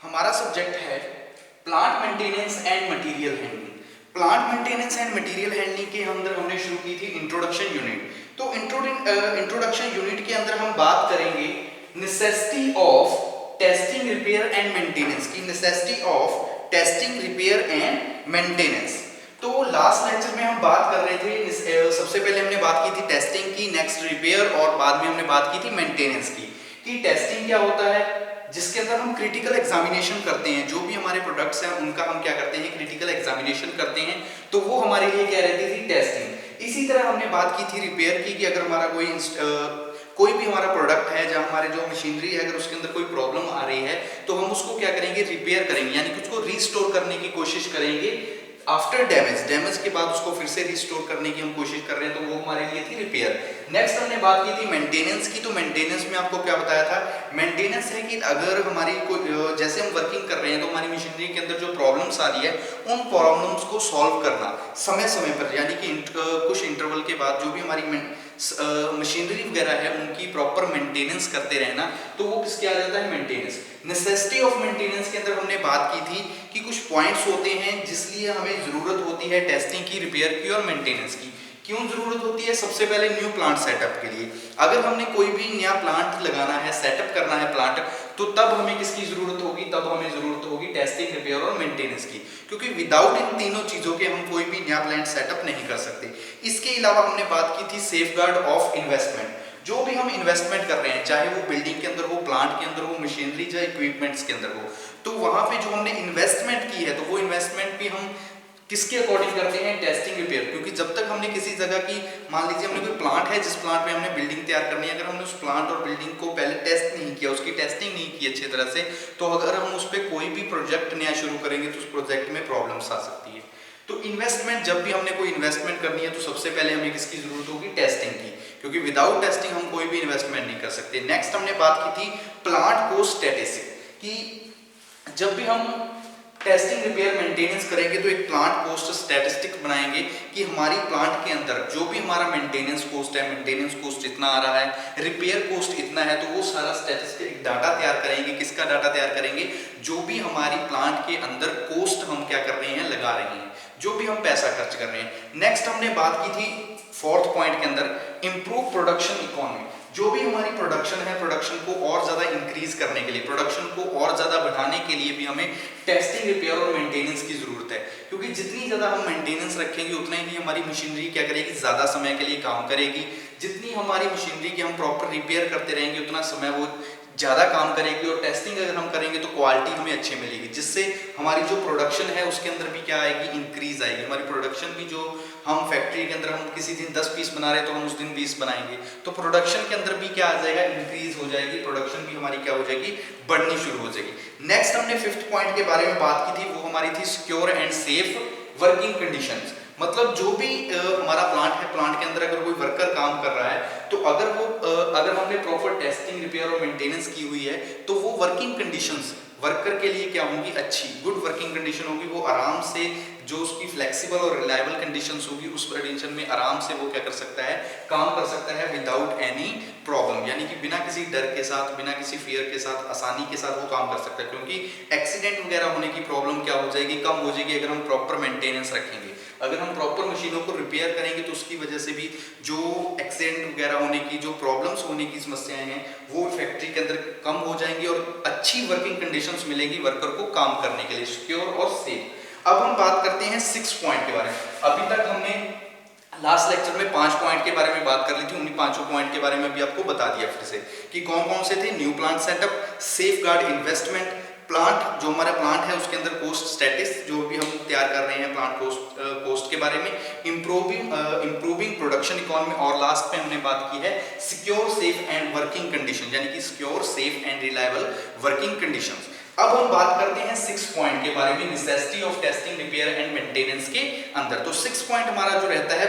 हमारा सब्जेक्ट है plant maintenance and material handling. Plant maintenance and material handling के अंदर हमने शुरू की थी इंट्रोडक्शन यूनिट। तो इंट्रोडक्शन यूनिट के अंदर हम बात करेंगे necessity of testing, repair and maintenance की। Necessity of testing, repair and maintenance. तो लास्ट लेक्चर में हम बात कर रहे थे, सबसे पहले हमने बात की थी टेस्टिंग की, नेक्स्ट रिपेयर और बाद में हमने बात की थी मेंटेनेंस की। कि टेस्टिंग क्या होता है, जिसके अंदर हम क्रिटिकल एग्जामिनेशन करते हैं। जो भी हमारे प्रोडक्ट्स हैं उनका हम क्या करते हैं, क्रिटिकल एग्जामिनेशन करते हैं। तो वो हमारे लिए क्या रहती थी, टेस्टिंग। इसी तरह हमने बात की थी रिपेयर की, कि अगर हमारा कोई भी हमारा प्रोडक्ट है, जहाँ हमारे जो मशीनरी है, अगर उसके अंदर कोई प्रॉब्लम आ रही है तो हम उसको क्या करेंगे, रिपेयर करेंगे, यानी कि उसको रीस्टोर करने की कोशिश करेंगे। आफ्टर डैमेज के बाद उसको फिर से रिस्टोर करने की हम कोशिश कर रहे हैं, तो वो हमारे लिए थी रिपेयर। नेक्स्ट हमने बात की थी मेंटेनेंस की। तो मेंटेनेंस में आपको क्या बताया था, मेंटेनेंस है कि अगर हमारी कोई, जैसे हम वर्किंग कर रहे हैं तो हमारी मशीनरी के अंदर जो प्रॉब्लम्स आ रही है उन प्रॉब्लम्स को सॉल्व करना समय समय पर, यानी कि कुछ इंटरवल के बाद जो भी हमारी मशीनरी वगैरह है उनकी प्रॉपर मेंटेनेंस करते रहना, तो वो किसके आ जाता है, मेंटेनेंस। नेसेसिटी ऑफ मेंटेनेंस के अंदर हमने बात की थी कि कुछ पॉइंट्स होते हैं जिसलिए हमें जरूरत होती है टेस्टिंग की, रिपेयर की और मेंटेनेंस की। क्यों जरूरत होती है, सबसे पहले न्यू प्लांट सेटअप के लिए। अगर हमने कोई भी नया प्लांट लगाना है, सेटअप करना है प्लांट, तो तब हमें किसकी जरूरत होगी, तब हमें जरूरत होगी टेस्टिंग, रिपेयर और मेंटेनेंस की। क्योंकि विदाउट इन तीनों चीजों के हम कोई भी नया प्लांट सेटअप नहीं कर सकते। इसके अलावा हमने बात की थी सेफगार्ड ऑफ इन्वेस्टमेंट। जो भी हम इन्वेस्टमेंट कर रहे हैं, चाहे वो बिल्डिंग के अंदर हो, प्लांट के अंदर हो, मशीनरी या इक्विपमेंट्स के अंदर हो, तो वहां पे जो हमने इन्वेस्टमेंट की है, तो वो इन्वेस्टमेंट भी हम किसके अकॉर्डिंग करते हैं, टेस्टिंग, रिपेयर। क्योंकि जब तक हमने किसी जगह की, मान लीजिए हमने कोई प्लांट है, जिस प्लांट में हमने बिल्डिंग तैयार करनी है, अगर हमने उस प्लांट और बिल्डिंग को पहले टेस्ट नहीं किया, उसकी टेस्टिंग नहीं की अच्छी तरह से, तो अगर हम उस पर कोई भी प्रोजेक्ट नया शुरू करेंगे तो उस प्रोजेक्ट में प्रॉब्लम्स आ सकती है। तो इन्वेस्टमेंट, जब भी हमने कोई इन्वेस्टमेंट करनी है तो सबसे पहले हमें किसकी जरूरत होगी, टेस्टिंग की। क्योंकि विदाउट टेस्टिंग हम कोई भी इन्वेस्टमेंट नहीं कर सकते। नेक्स्ट हमने बात की थी प्लांट कोस्ट स्टैटिस्टिक्स, कि जब भी हम टेस्टिंग, रिपेयर, मेंटेनेंस करेंगे तो एक प्लांट कोस्ट स्टैटिस्टिक्स बनाएंगे कि हमारी प्लांट के अंदर जो भी हमारा मेंटेनेंस कोस्ट है, मेंटेनेंस कोस्ट इतना आ रहा है, रिपेयर कोस्ट इतना है, तो वो सारा स्टैटिस्टिक डाटा तैयार करेंगे। किसका डाटा तैयार करेंगे, जो भी हमारी प्लांट के अंदर कोस्ट हम क्या कर रहे हैं, लगा रहे हैं, जो भी हम पैसा खर्च कर रहे हैं। नेक्स्ट हमने बात की थी फोर्थ पॉइंट के अंदर, इंप्रूव प्रोडक्शन इकोनॉमी। जो भी हमारी प्रोडक्शन है, प्रोडक्शन को और ज्यादा इंक्रीज करने के लिए, प्रोडक्शन को और ज्यादा बढ़ाने के लिए भी हमें टेस्टिंग, रिपेयर और मेंटेनेंस की जरूरत है। क्योंकि जितनी ज्यादा हम मेंटेनेंस रखेंगे उतना ही हमारी मशीनरी क्या करेगी, ज्यादा समय के लिए काम करेगी। जितनी हमारी मशीनरी की हम प्रॉपर रिपेयर करते रहेंगे उतना समय वो ज़्यादा काम करेगी। और टेस्टिंग अगर हम करेंगे तो क्वालिटी हमें अच्छी मिलेगी, जिससे हमारी जो प्रोडक्शन है उसके अंदर भी क्या आएगी, इंक्रीज आएगी। हमारी प्रोडक्शन भी, जो हम फैक्ट्री के अंदर हम किसी दिन 10 पीस बना रहे हैं तो हम उस दिन 20 बनाएंगे, तो प्रोडक्शन के अंदर भी क्या आ जाएगा, इंक्रीज हो जाएगी। प्रोडक्शन भी हमारी क्या हो जाएगी, बढ़नी शुरू हो जाएगी। नेक्स्ट हमने फिफ्थ पॉइंट के बारे में बात की थी, वो हमारी थी secure and safe working conditions. मतलब जो भी हमारा प्लांट है, प्लांट के अंदर अगर कोई वर्कर काम कर रहा है, तो अगर हमने प्रॉपर टेस्टिंग, रिपेयर और मेंटेनेंस की हुई है, तो वो वर्किंग कंडीशंस वर्कर के लिए क्या होंगी, अच्छी, गुड वर्किंग कंडीशन होगी। वो आराम से, जो उसकी फ्लेक्सिबल और रिलायबल कंडीशंस होगी, उस कंडीशन में आराम से वो क्या कर सकता है, काम कर सकता है विदाउट एनी प्रॉब्लम, यानी कि बिना किसी डर के साथ, बिना किसी फियर के साथ, आसानी के साथ वो काम कर सकता है। क्योंकि एक्सीडेंट वगैरह होने की प्रॉब्लम क्या हो जाएगी, कम हो जाएगी, अगर हम प्रॉपर मेंटेनेंस रखेंगे। अगर हम प्रॉपर मशीनों को रिपेयर करेंगे तो उसकी वजह से भी जो एक्सीडेंट वगैरह होने की, जो प्रॉब्लम्स होने की समस्याएं हैं, वो फैक्ट्री के अंदर कम हो जाएंगी और अच्छी वर्किंग कंडीशंस मिलेंगी वर्कर को काम करने के लिए, सिक्योर और सेफ। अब हम बात करते हैं 6 पॉइंट के बारे में। अभी तक हमने लास्ट लेक्चर में 5 पॉइंट के बारे में बात कर ली थी, उन्हीं 5 पॉइंट के बारे में भी आपको बता दिया फिर से कि कौन कौन से थे। New plant setup, safeguard investment, plant, जो हमारा प्लांट है उसके अंदर कोस्ट स्टैटिस, जो भी हम तैयार कर रहे हैं प्लांट कोस्ट के बारे में, इंप्रूविंग प्रोडक्शन इकोनॉमी, और लास्ट में हमने बात की है secure, safe and working condition, यानी कि secure, safe and reliable working conditions. अब हम बात करते हैं 6 पॉइंट के बारे में, necessity of testing, repair and maintenance के अंदर। तो 6 पॉइंट हमारा जो रहता है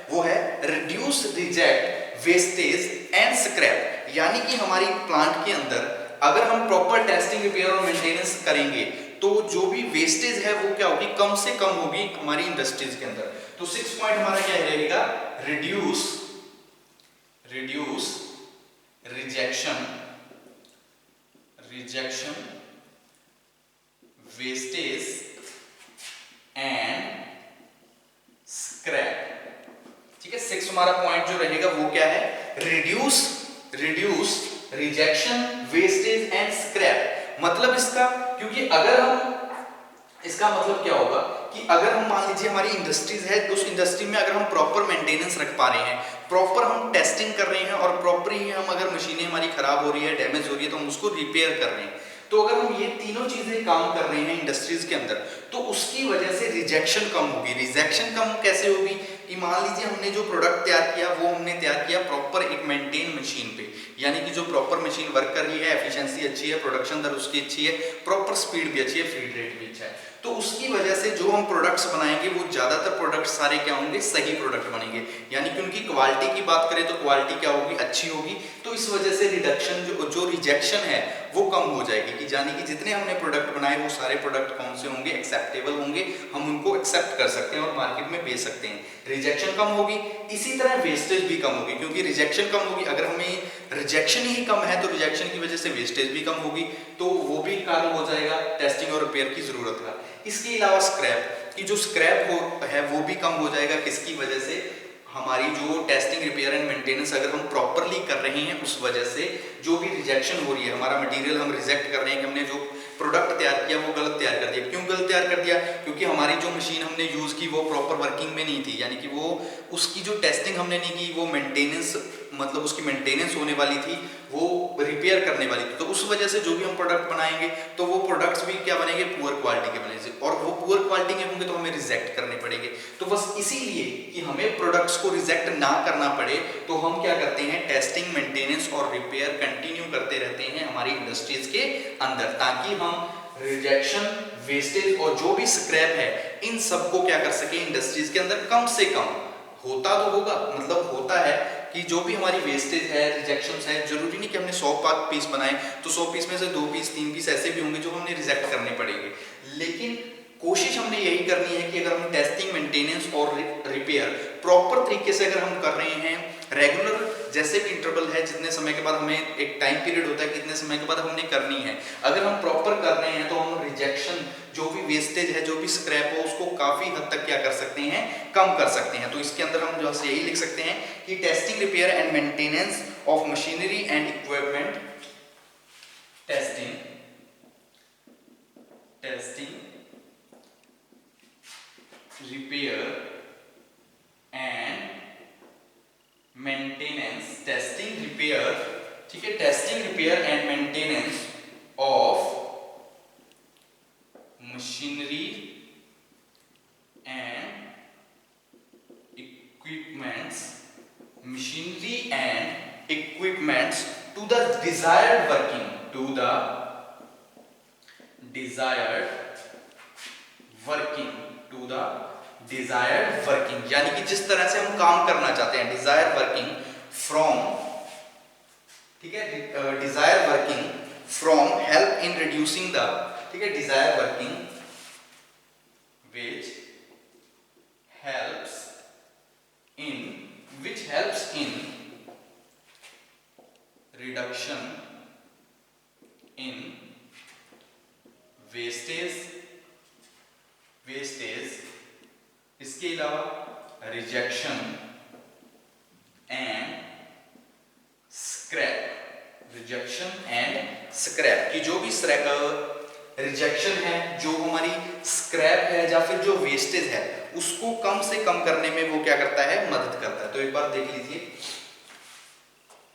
वो है reduce, reject, wastage and scrap. यानी कि हमारी प्लांट के अंदर अगर हम प्रॉपर टेस्टिंग, रिपेयर और मेंटेनेंस करेंगे तो जो भी वेस्टेज है वो क्या होगी, कम से कम होगी हमारी इंडस्ट्रीज के अंदर। तो 6 पॉइंट हमारा क्या रहेगा, reduce, rejection, wastage and scrap. ठीक है, 6 हमारा पॉइंट जो रहेगा वो क्या है, reduce rejection, wastage and scrap. मतलब इसका, क्योंकि अगर हम, इसका मतलब क्या होगा कि अगर हम मान लीजिए हमारी इंडस्ट्रीज है, उस इंडस्ट्री में अगर हम प्रॉपर मेंटेनेंस रख पा रहे हैं, प्रॉपर हम टेस्टिंग कर रहे हैं और प्रॉपर ही हम, अगर मशीनें हमारी खराब हो रही है, डैमेज हो रही है, तो हम उसको रिपेयर कर रहे हैं, तो अगर हम ये तीनों चीजें काम कर रहे हैं इंडस्ट्रीज के अंदर, तो उसकी वजह से रिजेक्शन कम होगी। रिजेक्शन कम कैसे होगी कि मान लीजिए हमने जो प्रोडक्ट तैयार किया वो हमने तैयार किया प्रॉपर एक मेंटेन मशीन पे, यानी कि जो प्रॉपर मशीन वर्क कर रही है, एफिशिएंसी अच्छी है, प्रोडक्शन दर उसकी अच्छी है, प्रॉपर स्पीड भी अच्छी है, फीड रेट भी अच्छा है, तो उसकी वजह से जो हम प्रोडक्ट्स बनाएंगे वो ज्यादातर प्रोडक्ट्स सारे क्या होंगे, सही प्रोडक्ट बनेंगे, यानी कि उनकी क्वालिटी की बात करें तो क्वालिटी क्या होगी, अच्छी होगी। तो इस वजह से रिडक्शन, जो रिजेक्शन है वो कम हो जाएगी, कि यानी कि जितने हमने प्रोडक्ट बनाए वो सारे प्रोडक्ट कौन से होंगे, एक्सेप्टेबल होंगे, हम उनको एक्सेप्ट कर सकते हैं और मार्केट में बेच सकते हैं, रिजेक्शन कम होगी। इसी तरह वेस्टेज भी कम होगी, क्योंकि रिजेक्शन कम होगी, अगर हमें रिजेक्शन ही कम है तो रिजेक्शन की वजह से वेस्टेज भी कम होगी, तो वो भी कारण हो जाएगा टेस्टिंग और रिपेयर की जरूरत का। इसके अलावा स्क्रैप, की जो स्क्रैप है वो भी कम हो जाएगा, किसकी वजह से, हमारी जो टेस्टिंग, रिपेयर एंड मेंटेनेंस अगर हम प्रॉपरली कर रहे हैं, उस वजह से जो भी रिजेक्शन हो रही है, हमारा मटेरियल हम रिजेक्ट कर रहे हैं कि हमने जो प्रोडक्ट तैयार किया वो गलत तैयार कर दिया। क्यों गलत तैयार कर दिया, क्योंकि हमारी जो मशीन हमने यूज की वो प्रॉपर वर्किंग में नहीं थी, यानी कि वो, उसकी जो टेस्टिंग हमने नहीं की, वो मेंटेनेंस, मतलब उसकी मेंटेनेंस होने वाली थी, वो रिपेयर करने वाली थी, तो उस वजह से जो भी हम प्रोडक्ट बनाएंगे तो वो प्रोडक्ट्स भी क्या बनेंगे, पुअर क्वालिटी के बनेंगे, और वो पुअर क्वालिटी के होंगे तो हमें रिजेक्ट करने पड़ेंगे। तो बस इसीलिए कि हमें प्रोडक्ट्स को रिजेक्ट ना करना पड़े, तो हम क्या करते हैं, टेस्टिंग, मेंटेनेंस और रिपेयर कंटिन्यू करते रहते हैं हमारी इंडस्ट्रीज के अंदर, ताकि हम रिजेक्शन, वेस्टेज और जो भी स्क्रैप है, इन सबको क्या कर सके इंडस्ट्रीज के अंदर कम से कम। होता तो होगा, मतलब होता है कि जो भी हमारी वेस्टेज है, रिजेक्शंस है, जरूरी नहीं कि हमने 100 पीस बनाए तो 100 पीस में से 2 पीस, 3 पीस ऐसे भी होंगे जो हमने रिजेक्ट करने पड़ेंगे, लेकिन कोशिश हमने यही करनी है कि अगर हम टेस्टिंग, मेंटेनेंस और रिपेयर प्रॉपर तरीके से अगर हम कर रहे हैं, रेगुलर जैसे भी इंटरवल है, जितने समय के बाद हमें एक टाइम पीरियड होता है कि इतने समय के बाद हमने करनी है, अगर हम प्रॉपर कर रहे हैं तो हम रिजेक्शन, जो भी वेस्टेज है, जो भी स्क्रैप हो, उसको काफी हद तक क्या कर सकते हैं, कम कर सकते हैं। तो इसके अंदर हम जो यही लिख सकते हैं कि testing, repair and maintenance of machinery and equipment, testing, repair and maintenance, testing, repair, ठीक है, testing, repair and maintenance of machinery and equipments, machinery and equipments to the desired working, to the desired working, to the desired working, यानी कि जिस तरह से हम काम करना चाहते हैं, डिजायर वर्किंग फ्रॉम, ठीक है, desire working from help in reducing the, ठीक है, desire working which helps in reduction in wastage, इसके अलावा रिजेक्शन एंड स्क्रैप, की जो भी रिजेक्शन है, जो हमारी स्क्रैप है या फिर जो वेस्टेज है, उसको कम से कम करने में वो क्या करता है, मदद करता है। तो एक बार देख लीजिए,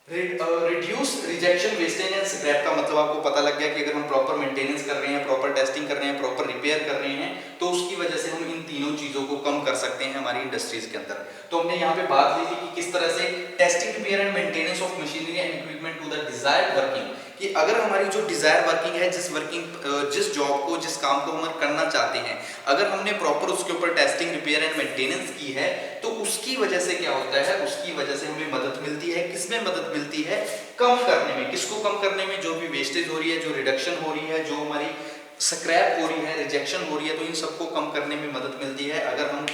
reduce rejection, wastage and scrap का मतलब आपको पता लग गया कि अगर हम प्रॉपर मेंटेनेंस कर रहे हैं, प्रॉपर टेस्टिंग कर रहे हैं, प्रॉपर रिपेयर कर रहे हैं, तो उसकी वजह से हम इन तीनों चीजों को कम कर सकते हैं हमारी इंडस्ट्रीज के अंदर। तो हमने यहाँ पे बात ली थी कि किस तरह से testing, repair and maintenance of machinery and equipment to the desired working, कि अगर हमारी जो डिजायर वर्किंग है, जिस जॉब को, जिस काम को हम करना चाहते हैं, अगर हमने प्रॉपर उसके ऊपर टेस्टिंग, रिपेयर एंड मेंटेनेंस की है, तो उसकी वजह से क्या होता है, उसकी वजह से हमें मदद मिलती है। किसमें मदद मिलती है, कम करने में। किसको कम करने में, जो भी वेस्टेज हो रही है, जो रिडक्शन हो रही है, जो हमारी स्क्रैप हो रही है, रिजेक्शन हो रही है, तो इन सबको कम करने में मदद मिलती है अगर हम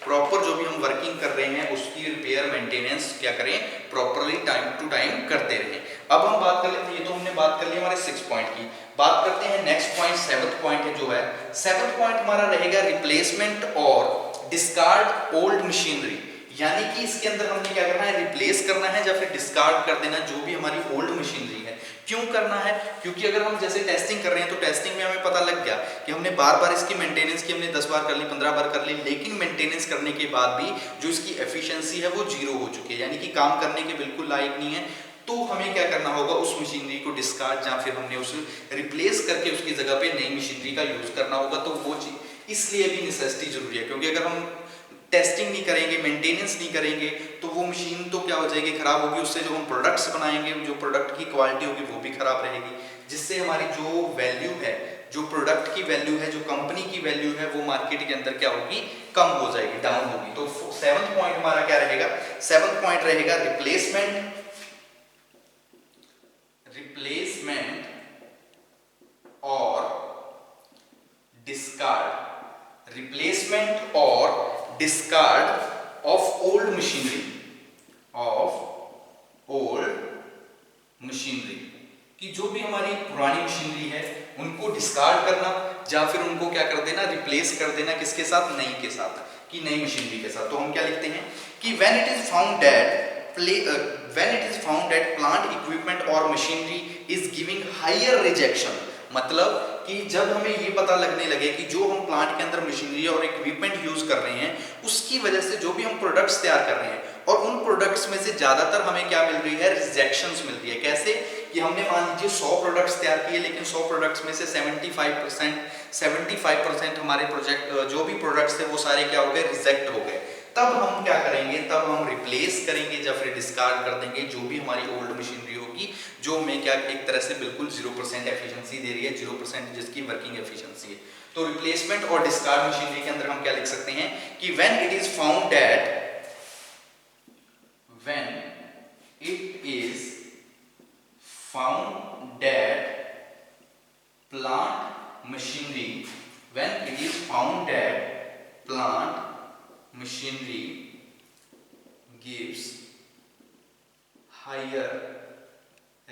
प्रॉपर जो भी हम वर्किंग कर रहे हैं उसकी रिपेयर, मेंटेनेंस क्या करें, प्रॉपरली टाइम टू टाइम करते रहें। अब हम बात कर लेते हैं, ये तो हमने बात कर ली हमारे 6 पॉइंट की। बात करते हैं नेक्स्ट पॉइंट, 7th पॉइंट है जो है 7th पॉइंट हमारा रहेगा रिप्लेसमेंट और डिस्कार्ड ओल्ड मशीनरी। यानी कि इसके अंदर हमने क्या करना है, रिप्लेस करना है या फिर डिस्कार्ड कर देना जो भी हमारी ओल्ड मशीनरी है। क्यों करना है, क्योंकि अगर हम जैसे टेस्टिंग कर रहे हैं तो टेस्टिंग में हमें पता लग गया कि हमने बार बार इसकी मेंटेनेंस की, हमने 10 बार कर ली, 15 बार कर ली, लेकिन मेंटेनेंस करने के बाद भी जो इसकी एफिशिएंसी है वो जीरो हो चुकी है, यानी कि काम करने के बिल्कुल लायक नहीं है। तो हमें क्या करना होगा, उस मशीनरी को डिस्कार्ड या फिर हमने उसे रिप्लेस करके उसकी जगह पे नई मशीनरी का यूज करना होगा। तो वो चीज इसलिए भी नेसेसिटी जरूरी है, क्योंकि अगर हम टेस्टिंग नहीं करेंगे, मेंटेनेंस नहीं करेंगे तो वो मशीन तो क्या हो जाएगी, खराब होगी। उससे जो हम प्रोडक्ट्स बनाएंगे, जो प्रोडक्ट की क्वालिटी होगी वो भी खराब रहेगी, जिससे हमारी जो वैल्यू है, जो प्रोडक्ट की वैल्यू है, जो कंपनी की वैल्यू है, वो मार्केट के अंदर क्या होगी, कम हो जाएगी, डाउन होगी। तो 7th पॉइंट हमारा क्या रहेगा, 7th पॉइंट रहेगा रिप्लेसमेंट और डिस्कार्ड, रिप्लेसमेंट और डिस्कार्ड ऑफ ओल्ड मशीनरी, कि जो भी हमारी पुरानी मशीनरी है उनको डिस्कार्ड करना या फिर उनको क्या कर देना, रिप्लेस कर देना, किसके साथ, नई के साथ, कि नई मशीनरी के साथ। तो हम क्या लिखते हैं कि when it is found that plant equipment or machinery is giving higher rejection, मतलब कि जब हमें ये पता लगने लगे कि जो हम प्लांट के अंदर मशीनरी और इक्विपमेंट यूज कर रहे हैं उसकी वजह से जो भी हम प्रोडक्ट्स तैयार कर रहे हैं और उन प्रोडक्ट्स में से ज्यादातर हमें क्या मिल रही है, रिजेक्शंस मिल रही है। कैसे कि हमने मान लीजिए 100 प्रोडक्ट्स तैयार किए, लेकिन 100 प्रोडक्ट्स में से 75% हमारे प्रोजेक्ट जो भी प्रोडक्ट्स थे वो सारे क्या हो गए, रिजेक्ट हो गए। तब हम क्या करेंगे, तब हम रिप्लेस करेंगे या फिर डिस्कार्ड कर देंगे जो भी हमारी ओल्ड मशीनरी होगी, जो हमें क्या एक तरह से बिल्कुल 0% एफिशिएंसी दे रही है, 0% जिसकी वर्किंग एफिशिएंसी है। तो रिप्लेसमेंट और डिस्कार्ड मशीनरी के अंदर हम क्या लिख सकते हैं कि when it is found that plant machinery gives higher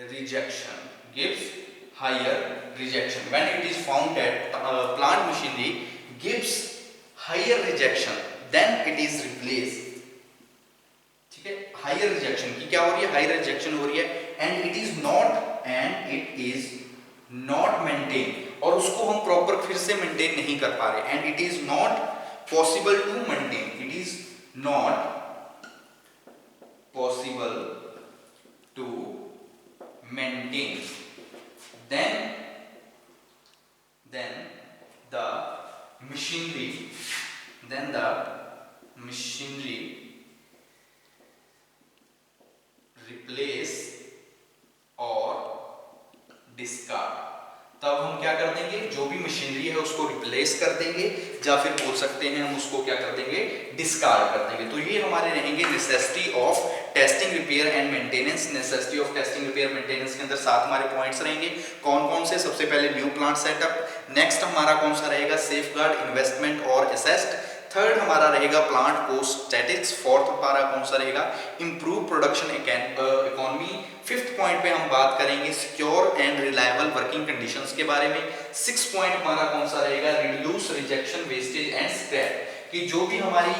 rejection, when it is found that plant machinery gives higher rejection then it is replaced। ठीक है, हायर रिजेक्शन की क्या हो रही है, हायर रिजेक्शन हो रही है, and it is not maintain, और उसको हम प्रॉपर फिर से मेंटेन नहीं कर पा रहे, and it is not possible to maintain, it is not possible to maintain, then the machinery replace और डिस्कार्ड। तब हम क्या कर देंगे, जो भी मशीनरी है उसको रिप्लेस कर देंगे या फिर बोल सकते हैं हम उसको क्या कर देंगे, डिस्कार्ड कर देंगे। तो ये हमारे रहेंगे necessity of testing, repair and maintenance. Necessity of testing, repair, maintenance के अंदर 7 हमारे पॉइंट्स रहेंगे। कौन कौन से, सबसे पहले न्यू प्लांट सेटअप, नेक्स्ट हमारा कौन सा रहेगा, सेफगार्ड, इन्वेस्टमेंट और असेस्ट, थर्ड हमारा रहेगा प्लांट कोस्ट स्टैटिक्स, फोर्थ हमारा कौन सा रहेगा, improve production economy, fifth point पे हम बात करेंगे secure and reliable working conditions के बारे में, सिक्स पॉइंट हमारा कौन सा रहेगा, reduce rejection, wastage and scrap, कि जो भी हमारी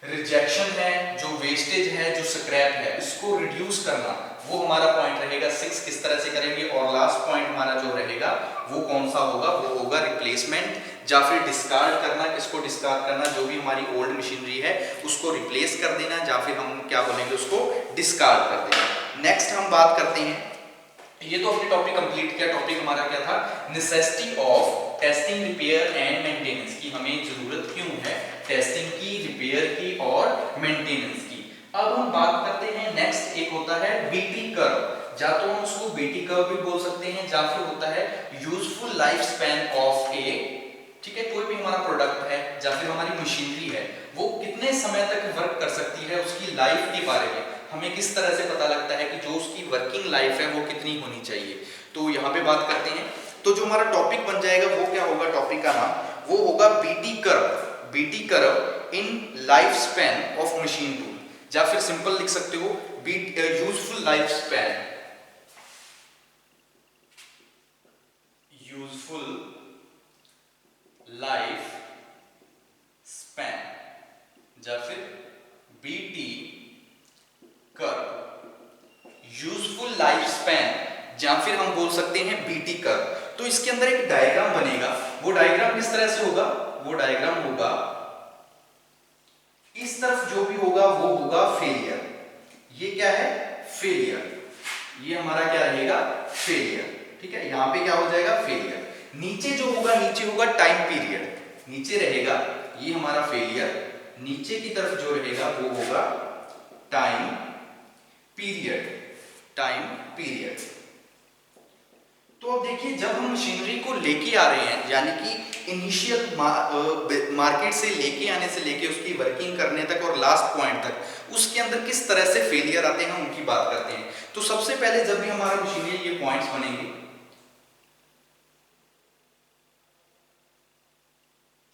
रिजेक्शन है, जो वेस्टेज है, जो स्क्रैप है, इसको रिड्यूस करना, वो हमारा पॉइंट रहेगा 6, किस तरह से करेंगे। और लास्ट पॉइंट हमारा जो रहेगा वो कौन सा होगा, वो होगा रिप्लेसमेंट या फिर डिस्कार्ड करना। किसको डिस्कार्ड करना, जो भी हमारी ओल्ड मशीनरी है उसको रिप्लेस कर देना, या फिर हम क्या बोलेंगे, उसको डिस्कार्ड कर देना। नेक्स्ट हम बात करते हैं, ये तो अपने टॉपिक कंप्लीट किया। टॉपिक हमारा क्या था, necessity of testing, repair and maintenance की, हमें जरूरत क्यों है टेस्टिंग की, रिपेयर की और मेंटेनेंस की। अब हम बात करते हैं नेक्स्ट, एक होता है बीटी कर्व, या तो हम उसको बीटी कर्व भी बोल सकते हैं, या फिर होता है यूजफुल लाइफ स्पैन ऑफ ए, ठीक है, कोई भी हमारा प्रोडक्ट है या फिर हमारी मशीनरी है, वो कितने समय तक वर्क कर सकती है, उसकी लाइफ के बारे में हमें किस तरह से पता लगता है कि जो उसकी वर्किंग लाइफ है वो कितनी होनी चाहिए। तो यहाँ पे बात करते हैं, तो जो हमारा टॉपिक बन जाएगा वो क्या होगा, टॉपिक का नाम वो होगा BT curve, BT curve in life span of machine tool, या फिर सिंपल लिख सकते हो यूजफुल लाइफ स्पैन बोल सकते हैं बीटी कर्व। तो इसके अंदर एक डायग्राम बनेगा, वो डायग्राम किस तरह से होगा, वो डायग्राम होगा इस तरफ जो भी होगा वो होगा फेलियर। ये क्या है, फेलियर, ये हमारा क्या रहेगा, फेलियर। ठीक है, यहां पे क्या हो जाएगा, फेलियर। नीचे जो होगा, नीचे होगा टाइम पीरियड, नीचे रहेगा ये हमारा फेलियर, नीचे की तरफ जो रहेगा वो होगा टाइम पीरियड, टाइम पीरियड। तो अब देखिए, जब हम मशीनरी को लेके आ रहे हैं, यानी कि इनिशियल मार्केट से लेके आने से लेके उसकी वर्किंग करने तक और लास्ट पॉइंट तक, उसके अंदर किस तरह से फेलियर आते हैं उनकी बात करते हैं। तो सबसे पहले जब भी हमारा मशीनरी ये पॉइंट्स बनेंगे,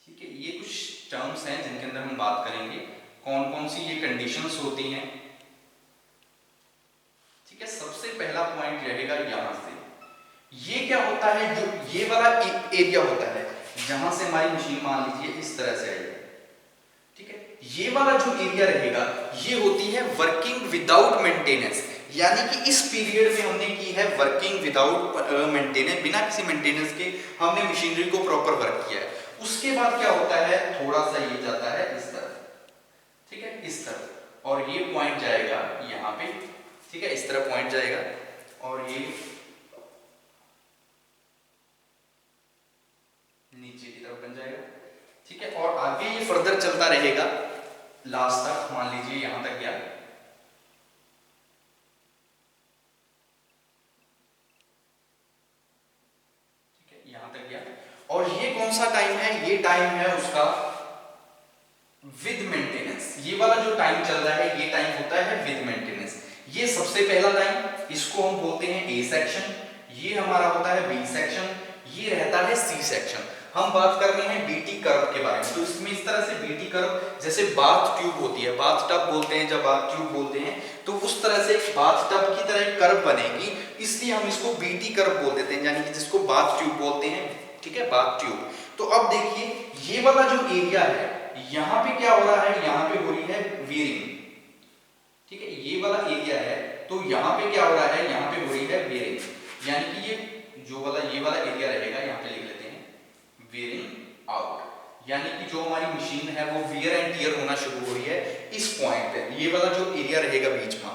ठीक है, ये कुछ टर्म्स हैं जिनके अंदर हम बात करेंगे, कौन कौन सी ये कंडीशंस होती हैं। ठीक है, सबसे पहला पॉइंट रहेगा यहां से, ये क्या होता है, जो ये वाला एरिया होता है जहां से हमारी मशीन मान लीजिए इस तरह से आई, ठीक है, ये वाला जो एरिया रहेगा ये होती है वर्किंग विदाउट मेंटेनेंस, यानी कि इस पीरियड में हमने की है वर्किंग विदाउट मेंटेनेंस, बिना किसी मेंटेनेंस के हमने मशीनरी को प्रॉपर वर्क किया है। उसके बाद क्या होता है, थोड़ा सा ये जाता है इस तरफ, ठीक है, इस तरफ, और ये पॉइंट जाएगा यहाँ पे, ठीक है, इस तरह पॉइंट जाएगा, और ये नीचे की तरफ बन जाएगा। ठीक है, और आगे ये फर्दर चलता रहेगा लास्ट तक, मान लीजिए यहां तक गया, ठीक है, यहां तक गया। और ये कौन सा टाइम है, ये टाइम है उसका विद मेंटेनेंस, ये वाला जो टाइम चल रहा है ये टाइम होता है विद मेंटेनेंस। ये सबसे पहला टाइम, इसको हम बोलते हैं ए सेक्शन, ये हमारा होता है बी सेक्शन, ये रहता है सी सेक्शन। हम बात कर रहे हैं बीटी कर्व के बारे में, तो इसमें इस तरह से बीटी कर्व, जैसे बाथ ट्यूब होती है, बाथ टब बोलते हैं, जब बाथ ट्यूब बोलते हैं तो उस तरह से एक बाथ टब की तरह एक कर्व बनेगी, इसलिए हम इसको बीटी कर्व बोल देते हैं, यानी कि जिसको बाथ ट्यूब बोलते हैं। ठीक है, बाथ ट्यूब। तो अब देखिए, ये वाला जो एरिया है, यहाँ पे क्या हो रहा है, यहाँ पे हो रही है वेयरिंग, ठीक है, ये वाला एरिया है, तो यहाँ पे क्या हो रहा है, यहाँ पे हो रही है वेयरिंग, यानी कि ये जो वाला ये वाला एरिया रहेगा, यहाँ पे लिख लेते हैं वेयरिंग आउट, यानी कि जो हमारी मशीन है वो वियर एंड टियर होना शुरू हो रही है इस पॉइंट पे। ये वाला जो एरिया रहेगा बीच में,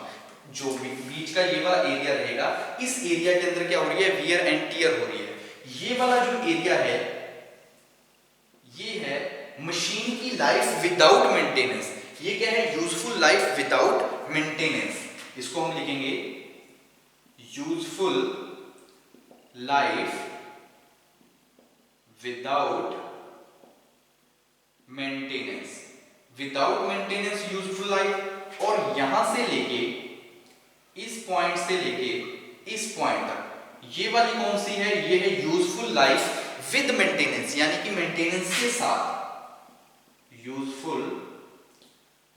जो बीच का ये वाला एरिया रहेगा, इस एरिया के अंदर क्या हो रही है, वियर एंड टियर हो रही है। ये वाला जो एरिया है, ये है मशीन की लाइफ विदाउट मेंटेनेंस, ये क्या है, यूजफुल लाइफ विदाउट मेंटेनेंस। इसको हम लिखेंगे useful life without maintenance, without maintenance useful life. और यहां से लेके इस पॉइंट से लेके इस पॉइंट तक, ये वाली कौन सी है, ये है यूजफुल लाइफ विद मेंटेनेंस, यानी कि मेंटेनेंस के साथ, useful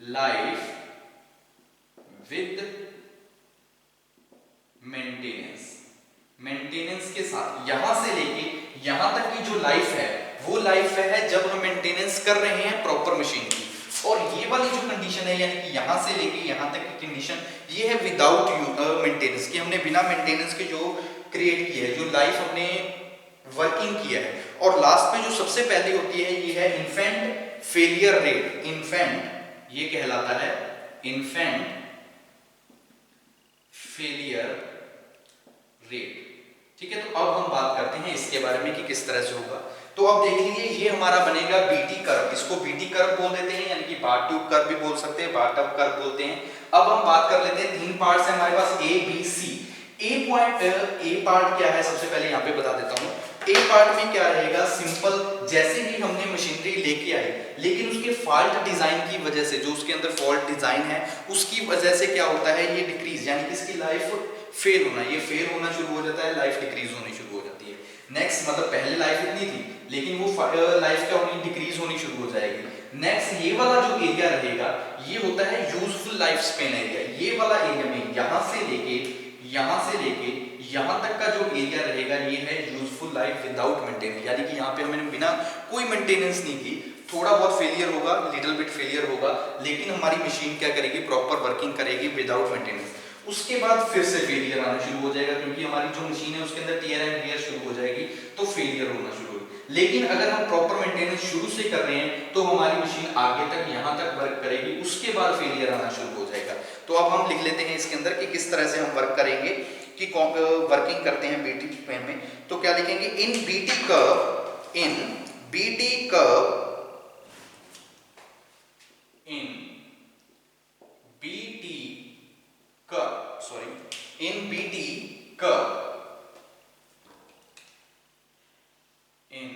life with maintenance, maintenance के साथ। यहां से लेके यहां तक की जो लाइफ है वो लाइफ है जब हम मेंटेनेंस कर रहे हैं प्रॉपर मशीन की। और ये वाली जो कंडीशन है, यानी कि यहां से लेके यहां तक की कंडीशन, ये है विदाउट मेंटेनेंस, कि हमने बिना मेंटेनेंस के जो क्रिएट किया है, जो लाइफ हमने वर्किंग किया है। और लास्ट में जो सबसे पहले होती है, ये है इन्फेंट फेलियर रेट, इन्फेंट ये कहलाता है इन्फेंट फेलियर रेट। ठीक है, तो अब हम बात करते हैं इसके बारे में कि किस तरह से होगा। तो अब देख लीजिए, ये हमारा बनेगा बीटी कर्व, इसको बीटी कर्व बोल देते हैं, यानी कि बाथ ट्यूब कर्व भी बोल सकते हैं, बाथ टब कर्व बोलते हैं। अब हम बात कर लेते हैं, तीन पार्ट्स हैं हमारे पास, A B C. A part क्या है, सबसे पहले यहाँ पे बता देता हूँ। ए पार्ट में क्या रहेगा, सिंपल, जैसे ही हमने मशीनरी लेके आई, लेकिन उसके फॉल्ट डिजाइन की वजह से, जो उसके अंदर फॉल्ट डिजाइन है उसकी वजह से क्या होता है, ये डिक्रीज, यानी कि इसकी लाइफ फेल होना, ये फेल होना शुरू हो जाता है, लाइफ डिक्रीज होनी शुरू हो जाती है। नेक्स्ट, मतलब पहले लाइफ इतनी थी, लेकिन वो लाइफ क्या होनी, डिक्रीज होनी शुरू हो जाएगी। नेक्स्ट, ये वाला जो एरिया रहेगा, ये होता है यूजफुल लाइफ स्पेन एरिया। ये वाला एरिया में यहां से लेके यहां तक का जो एरिया रहेगा, ये है यूजफुल लाइफ विदाउट मेंटेनेंस, यानी कि यहाँ पे हमने बिना कोई मेंटेनेंस नहीं की, थोड़ा बहुत फेलियर होगा, लिटिल बिट फेलियर होगा, लेकिन हमारी मशीन क्या करेगी, प्रॉपर वर्किंग करेगी विदाउट मेंटेनेंस। उसके बाद फिर से फेलियर आना शुरू हो जाएगा, क्योंकि हमारी जो मशीन है उसके अंदर टियर एंड वियर शुरू हो जाएगी, तो फेलियर होना शुरू होगा। लेकिन अगर हम प्रॉपर मेंटेनेंस शुरू से कर रहे हैं तो हमारी मशीन आगे तक यहाँ तक वर्क करेगी, उसके बाद फेलियर आना शुरू हो जाएगा। तो अब हम लिख लेते हैं इसके अंदर कि किस तरह से हम वर्क करेंगे, कि वर्किंग करते हैं बीटी में। तो क्या लिखेंगे, in BT curve, in BT curve, in BT curve, sorry, in BT curve, in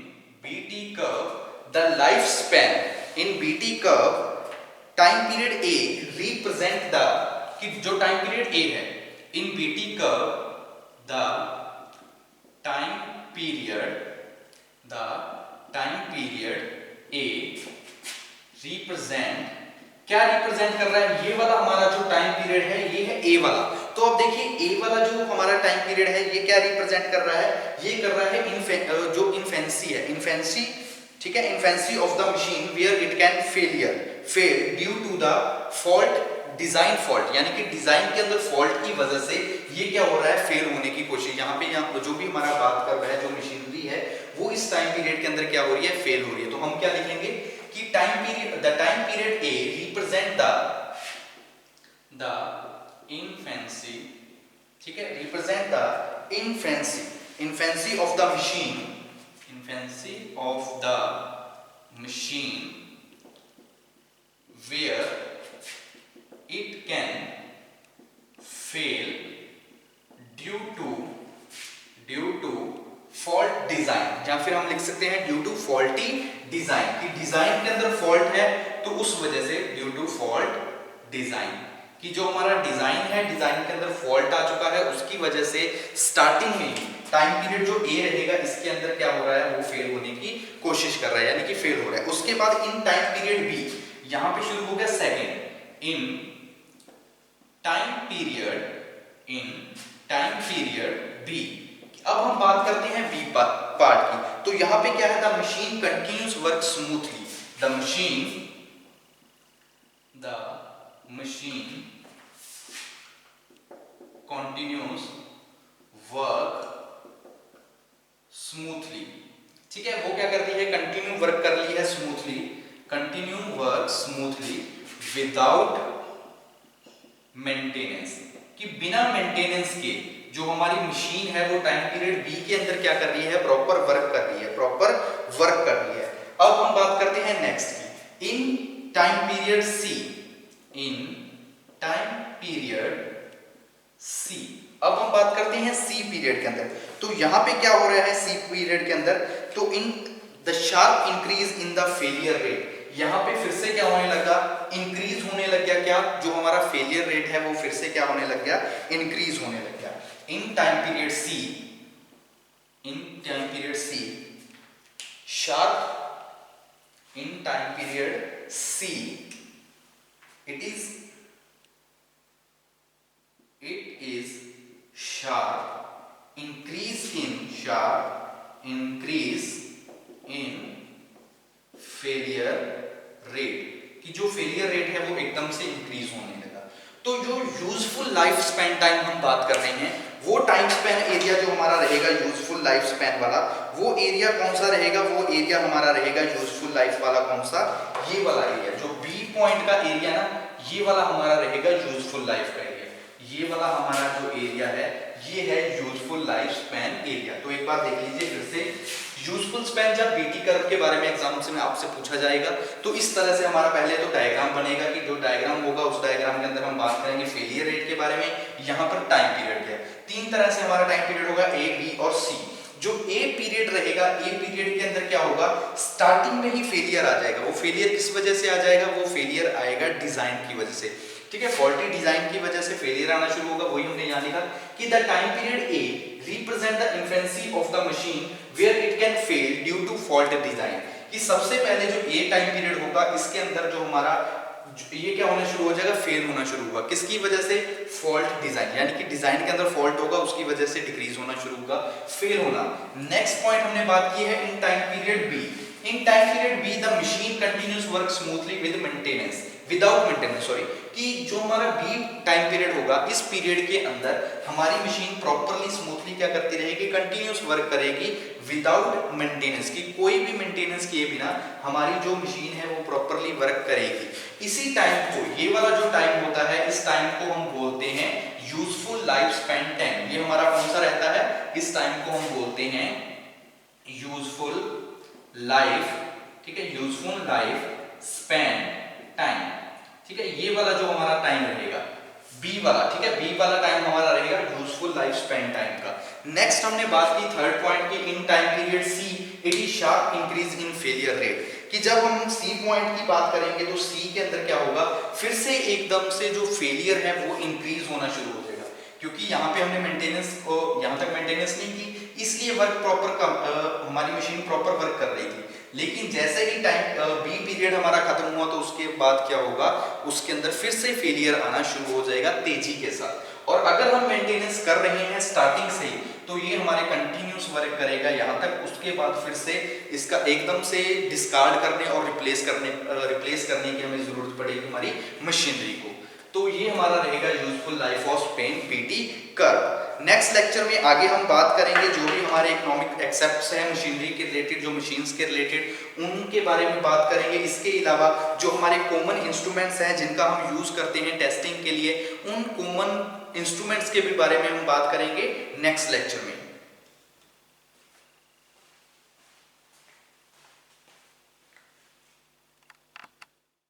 BT curve the lifespan, in BT curve time period A represent the, कि जो टाइम पीरियड A है in BT curve the time period A represent, क्या represent कर रहा है, ये वाला हमारा जो टाइम पीरियड है ये है A वाला। तो अब देखिए A वाला जो हमारा टाइम पीरियड है ये क्या रिप्रेजेंट कर रहा है, ये कर रहा है जो इन्फेंसी है, इन्फेंसी, ठीक है, infancy of the machine where it can fail due to the fault, design fault, यानी कि डिजाइन के अंदर फॉल्ट की वजह से ये क्या हो रहा है, फेल होने की कोशिश। यहाँ पे जो भी हमारा बात कर रहा है, जो मशीनरी है वो इस टाइम पीरियड के अंदर क्या हो रही है, फेल हो रही है। तो हम क्या लिखेंगे कि the time period A represent the infancy, ठीक है, represent the infancy of the machine, infancy of the machine where it can fail due to fault design, या फिर हम लिख सकते हैं due to faulty design, कि डिजाइन के अंदर फॉल्ट है तो उस वजह से due to fault design, कि जो हमारा डिजाइन है, डिजाइन के अंदर फॉल्ट आ चुका है, उसकी वजह से स्टार्टिंग में टाइम पीरियड जो ए रहेगा इसके अंदर क्या हो रहा है, वो फेल होने की कोशिश कर रहा है, यानी कि फेल हो रहा है। उसके बाद इन टाइम पीरियड बी, यहां पे शुरू हो गया second, in time period B. अब हम बात करते हैं बी पार्ट की। तो यहां पे क्या है, the machine continuous work smoothly, the machine continuous work smoothly, ठीक है, वो क्या कर रही है, कंटिन्यू वर्क कर ली है smoothly, continue work smoothly without maintenance, कि बिना मेंटेनेंस के जो हमारी मशीन है वो टाइम पीरियड बी के अंदर क्या कर रही है, प्रॉपर वर्क कर रही है, प्रॉपर वर्क कर रही है। अब हम बात करते हैं नेक्स्ट की, in time period C, in time period C. अब हम बात करते हैं सी पीरियड के अंदर। तो यहां पे क्या हो रहा है सी पीरियड के अंदर, तो in the sharp increase in the failure rate, यहां पे फिर से क्या होने लगा, इंक्रीज होने लग गया, क्या, जो हमारा फेलियर रेट है वो फिर से क्या होने लग गया, इंक्रीज होने लग गया। In time period C, in time period C sharp, in time period C it is sharp increase in failure rate, कि जो फेलियर रेट है वो एकदम से इंक्रीज होने लगा। तो जो यूजफुल लाइफ स्पैन टाइम हम बात कर रहे हैं, वो टाइम स्पैन एरिया जो हमारा रहेगा यूजफुल लाइफ स्पैन वाला, वो एरिया कौन सा रहेगा, वो एरिया हमारा रहेगा यूजफुल लाइफ वाला कौन सा, ये वाला एरिया, जो बी पॉइंट का एरिया ना, ये वाला हमारा रहेगा यूजफुल लाइफ का एरिया, ये वाला हमारा जो एरिया है ये है यूजफुल लाइफ स्पैन एरिया। तो एक बार देख लीजिए फिर से, यूजफुल स्पैन जब बीटी कर्व के बारे में एग्जाम में आपसे पूछा जाएगा तो इस तरह से हमारा पहले तो डायग्राम बनेगा, कि जो डायग्राम होगा उस डायग्राम के अंदर हम बात करेंगे फेलियर रेट के बारे में, यहाँ पर टाइम पीरियड है, तीन तरह से हमारा टाइम पीरियड होगा, ए, बी और सी। जो ए पीरियड रहेगा, ए पीरियड के अंदर क्या होगा, स्टार्टिंग में ही फेलियर आ जाएगा। वो फेलियर किस वजह से आ जाएगा, वो फेलियर आएगा डिजाइन की वजह से, ठीक है, फॉल्टी डिजाइन की वजह से फेलियर आना शुरू होगा। वही हमने यहाँ लिखा कि the time period A represent the infancy of the machine where it can fail due to fault design, कि सबसे पहले जो ए टाइम पीरियड होगा इसके अंदर जो हमारा ये क्या होना शुरू हो जाएगा, फेल होना शुरू होगा, किसकी वजह से, फॉल्ट डिजाइन, यानी कि डिजाइन के अंदर फॉल्ट होगा उसकी वजह से डिक्रीज होना शुरू होगा, फेल होना। नेक्स्ट पॉइंट हमने बात की है in time period B. In time period B the machine continuous work smoothly without maintenance कि जो हमारा बी टाइम पीरियड होगा, इस पीरियड के अंदर हमारी मशीन प्रॉपरली स्मूथली क्या करती रहेगी, कंटिन्यूस वर्क करेगी विदाउट मेंटेनेंस, की कोई भी मेंटेनेंस किए बिना हमारी जो मशीन है वो प्रॉपरली वर्क करेगी। इसी टाइम को, ये वाला जो टाइम होता है, इस टाइम को हम बोलते हैं यूजफुल लाइफ स्पैन टाइम। ये हमारा कौन सा रहता है, इस टाइम को हम बोलते हैं यूजफुल लाइफ, ठीक है, यूजफुल लाइफ स्पैन टाइम, ठीक है। ये वाला जो हमारा टाइम रहेगा बी वाला, ठीक है, बी वाला टाइम हमारा रहेगा यूजफुल लाइफ स्पैन टाइम का। नेक्स्ट हमने बात की थर्ड पॉइंट की, in time period see it is sharp increase in failure rate, कि जब हम सी पॉइंट की बात करेंगे तो सी के अंदर क्या होगा, फिर से एकदम से जो फेलियर है वो इंक्रीज होना शुरू हो जाएगा, क्योंकि यहाँ पे हमने मेंटेनेंस को, यहाँ तक मेंटेनेंस नहीं की, इसलिए वर्क प्रॉपर हमारी मशीन प्रॉपर वर्क कर रही थी। लेकिन जैसे ही टाइम बी पीरियड हमारा खत्म हुआ तो उसके बाद क्या होगा, उसके अंदर फिर से फेलियर आना शुरू हो जाएगा तेजी के साथ। और अगर हम मेंटेनेंस कर रहे हैं स्टार्टिंग से ही तो ये हमारे कंटिन्यूस वर्क करेगा यहाँ तक, उसके बाद फिर से इसका एकदम से डिस्कार्ड करने और रिप्लेस करने की हमें जरूरत पड़ेगी हमारी मशीनरी को। तो ये हमारा रहेगा useful life of span PT curve. Next lecture में आगे हम बात करेंगे जो भी हमारे इकोनॉमिक एक्सेप्ट्स हैं मशीनरी के रिलेटेड, जो मशीन्स के रिलेटेड, उनके बारे में बात करेंगे। इसके अलावा जो हमारे कॉमन इंस्ट्रूमेंट्स हैं जिनका हम यूज करते हैं टेस्टिंग के लिए, उन कॉमन इंस्ट्रूमेंट्स के भी बारे में हम बात करेंगे नेक्स्ट लेक्चर में।